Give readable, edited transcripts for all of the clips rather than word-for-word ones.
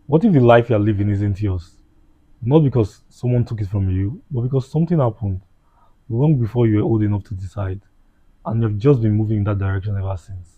What if the life you're living isn't yours? Not because someone took it from you, but because something happened long before you were old enough to decide, and you've just been moving in that direction ever since,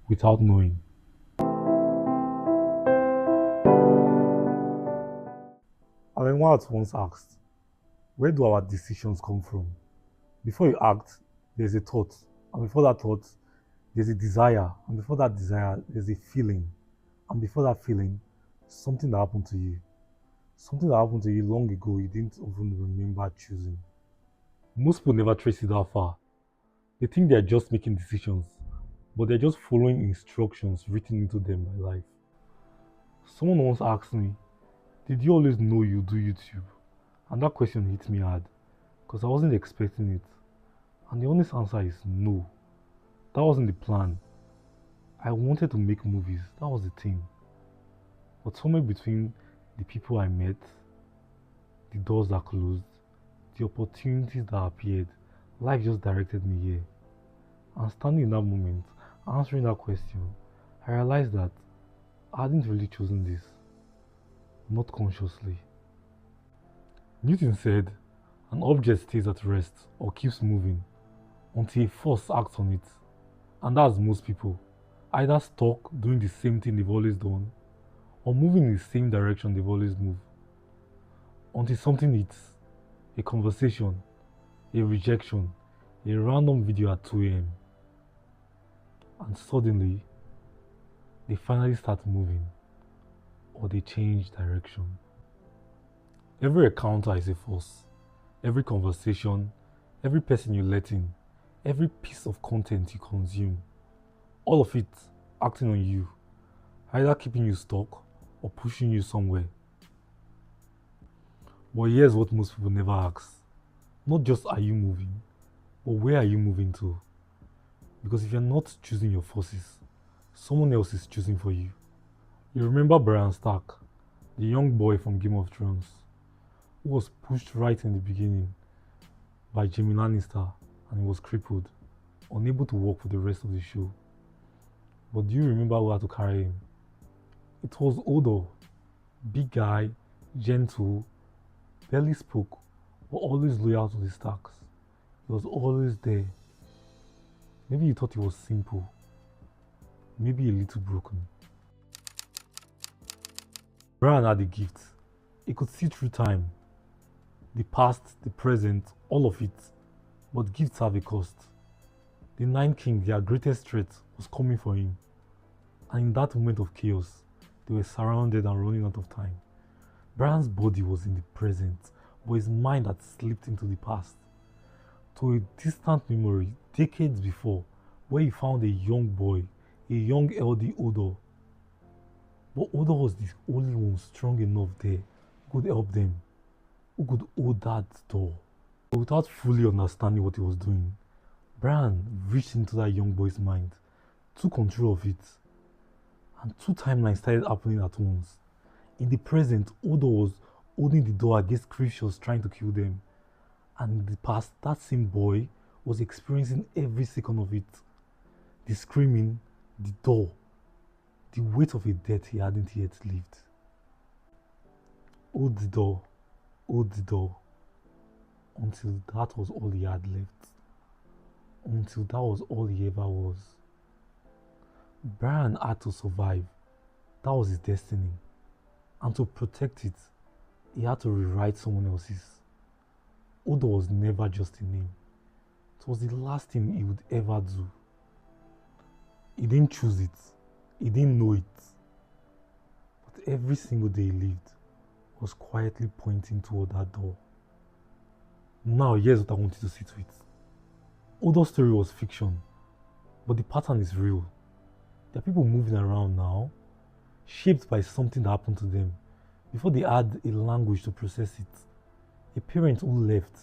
without knowing. Alan Watts once asked, where do our decisions come from? Before you act, there's a thought, and before that thought, there's a desire, and before that desire, there's a feeling, and before that feeling, something that happened to you. Something that happened to you long ago you didn't even remember choosing. Most people never trace it that far. They think they're just making decisions, but they're just following instructions written into them by life. Someone once asked me, did you always know you do YouTube? And that question hit me hard because I wasn't expecting it. And the honest answer is no. That wasn't the plan. I wanted to make movies, that was the thing. But somewhere between the people I met, the doors that closed, the opportunities that appeared, life just directed me here. And standing in that moment, answering that question, I realized that I hadn't really chosen this, not consciously. Newton said, an object stays at rest or keeps moving until a force acts on it. And that's most people, either stuck doing the same thing they've always done or moving in the same direction they've always moved. Until something hits, a conversation, a rejection, a random video at 2 a.m. and suddenly they finally start moving or they change direction. Every encounter is a force. Every conversation, every person you let in, every piece of content you consume, all of it acting on you, either keeping you stuck or pushing you somewhere. But here's what most people never ask. Not just are you moving, but where are you moving to? Because if you're not choosing your forces, someone else is choosing for you. You remember Brian Stark, the young boy from Game of Thrones, who was pushed right in the beginning by Jaime Lannister and he was crippled, unable to walk for the rest of the show. But do you remember who had to carry him? It was Hodor, big guy, gentle, barely spoke, but always loyal to the Starks. He was always there. Maybe you thought he was simple, maybe a little broken. Brian had a gift. He could see through time, the past, the present, all of it. But gifts have a cost. The Nine King, their greatest threat, was coming for him. And in that moment of chaos, they were surrounded and running out of time. Brian's body was in the present, but his mind had slipped into the past. To a distant memory, decades before, where he found a young boy, a young LD Hodor. But Hodor was the only one strong enough there who could help them, who could hold that door. But without fully understanding what he was doing, Brian reached into that young boy's mind, took control of it, and two timelines started happening at once. In the present, Hodor was holding the door against creatures trying to kill them. And in the past, that same boy was experiencing every second of it. The screaming, the door, the weight of a death he hadn't yet lived. Hold the door, hold the door, until that was all he had left. Until that was all he ever was. Brian had to survive. That was his destiny. And to protect it, he had to rewrite someone else's. Hodor was never just a name. It was the last thing he would ever do. He didn't choose it. He didn't know it. But every single day he lived was quietly pointing toward that door. Now, here's what I want you to sit with. Hodor's story was fiction, but the pattern is real. There are people moving around now, shaped by something that happened to them before they had a language to process it. A parent who left,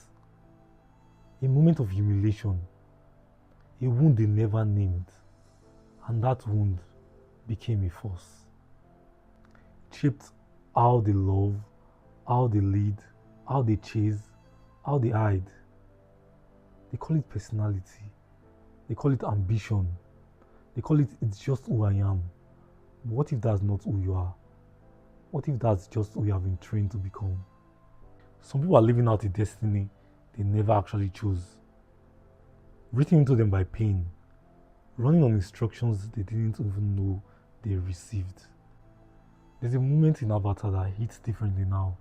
a moment of humiliation, a wound they never named, and that wound became a force. It shaped how they love, how they lead, how they chase, how they hide. They call it personality, they call it ambition, they call it it's just who I am. But what if that's not who you are? What if that's just who you have been trained to become? Some people are living out a destiny they never actually chose, written into them by pain, running on instructions they didn't even know they received. There's a moment in Avatar that hits differently now.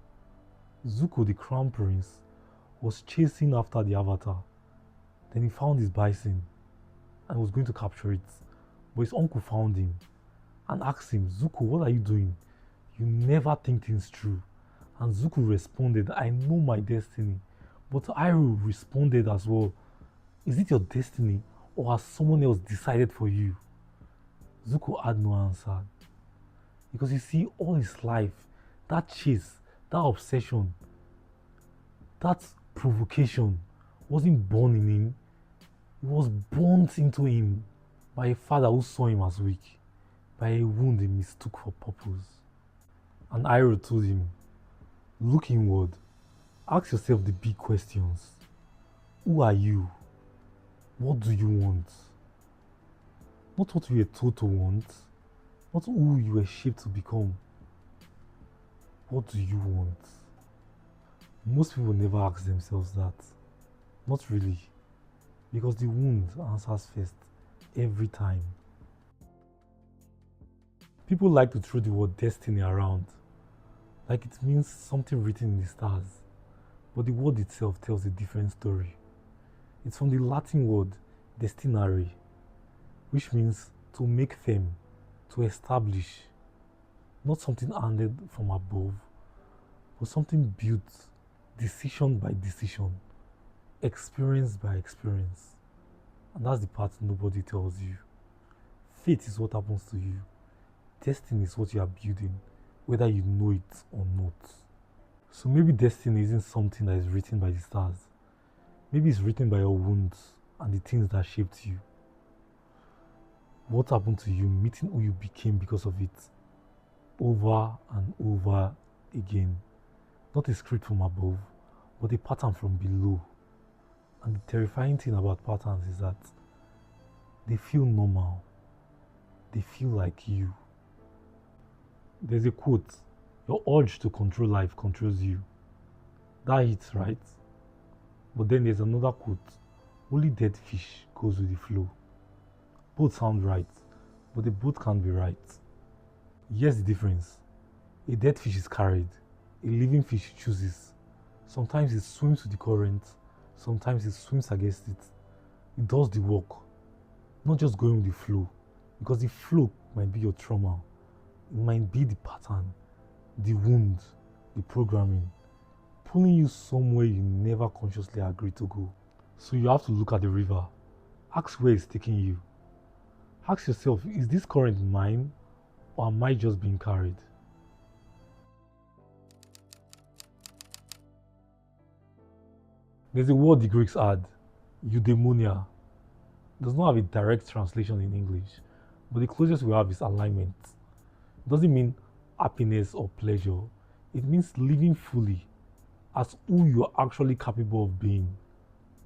Zuko, the crown prince, was chasing after the Avatar. Then he found his bison and was going to capture it. But his uncle found him and asked him, Zuko, what are you doing? You never think things through. And Zuko responded, I know my destiny. But Iroh responded as well, is it your destiny or has someone else decided for you? Zuko had no answer. Because you see, all his life, that chase, that obsession, that provocation wasn't born in him, it was burnt into him by a father who saw him as weak, by a wound he mistook for purpose. And Iroh told him, look inward, ask yourself the big questions. Who are you? What do you want? Not what you were told to want, not who you were shaped to become. What do you want? Most people never ask themselves that. Not really. Because the wound answers first, every time. People like to throw the word destiny around, like it means something written in the stars. But the word itself tells a different story. It's from the Latin word destinare, which means to make firm, to establish. Not something handed from above, but something built decision by decision, experience by experience. And that's the part nobody tells you. Fate is what happens to you. Destiny is what you are building, whether you know it or not. So maybe destiny isn't something that is written by the stars. Maybe it's written by your wounds and the things that shaped you. What happened to you, meeting who you became because of it, over and over again. Not a script from above, but a pattern from below. And the terrifying thing about patterns is that they feel normal. They feel like you. There's a quote, your urge to control life controls you. That hits right. But then there's another quote, only dead fish goes with the flow. Both sound right, but they both can't be right. Here's the difference. A dead fish is carried, a living fish chooses. Sometimes it swims with the current, sometimes it swims against it. It does the work, not just going with the flow, because the flow might be your trauma, it might be the pattern, the wound, the programming, pulling you somewhere you never consciously agreed to go. So you have to look at the river, ask where it's taking you. Ask yourself, is this current mine or am I just being carried? There's a word the Greeks add, eudaimonia. It does not have a direct translation in English, but the closest we have is alignment. It doesn't mean happiness or pleasure. It means living fully as who you are actually capable of being.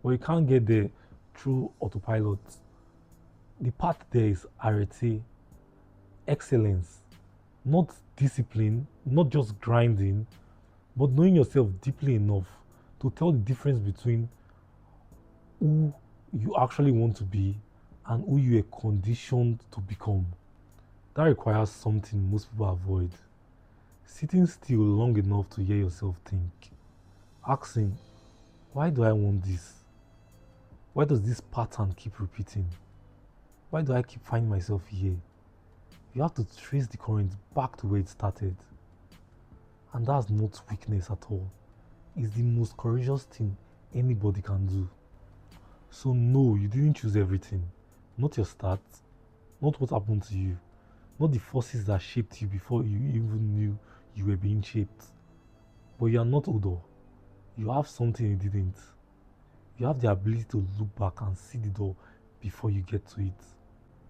But you can't get there through autopilot. The path there is arete, excellence, not discipline, not just grinding, but knowing yourself deeply enough to tell the difference between who you actually want to be and who you are conditioned to become. That requires something most people avoid. Sitting still long enough to hear yourself think. Asking, why do I want this? Why does this pattern keep repeating? Why do I keep finding myself here? You have to trace the current back to where it started. And that's not weakness at all. It's the most courageous thing anybody can do. So no, you didn't choose everything. Not your start, not what happened to you, not the forces that shaped you before you even knew you were being shaped. But you are not Hodor. You have something you didn't. You have the ability to look back and see the door before you get to it.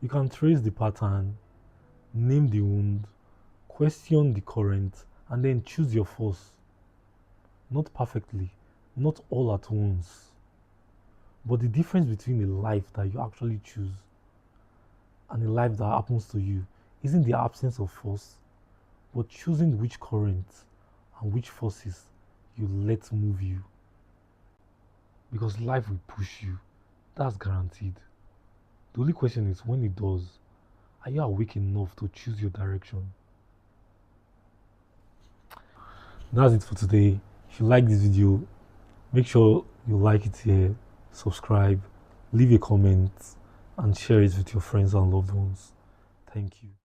You can trace the pattern, name the wound, question the current, and then choose your force. Not perfectly, not all at once. But the difference between a life that you actually choose and a life that happens to you isn't the absence of force, but choosing which currents and which forces you let move you. Because life will push you. That's guaranteed. The only question is when it does, are you awake enough to choose your direction? That's it for today. If you like this video, make sure you like it here, subscribe, leave a comment, and share it with your friends and loved ones. Thank you.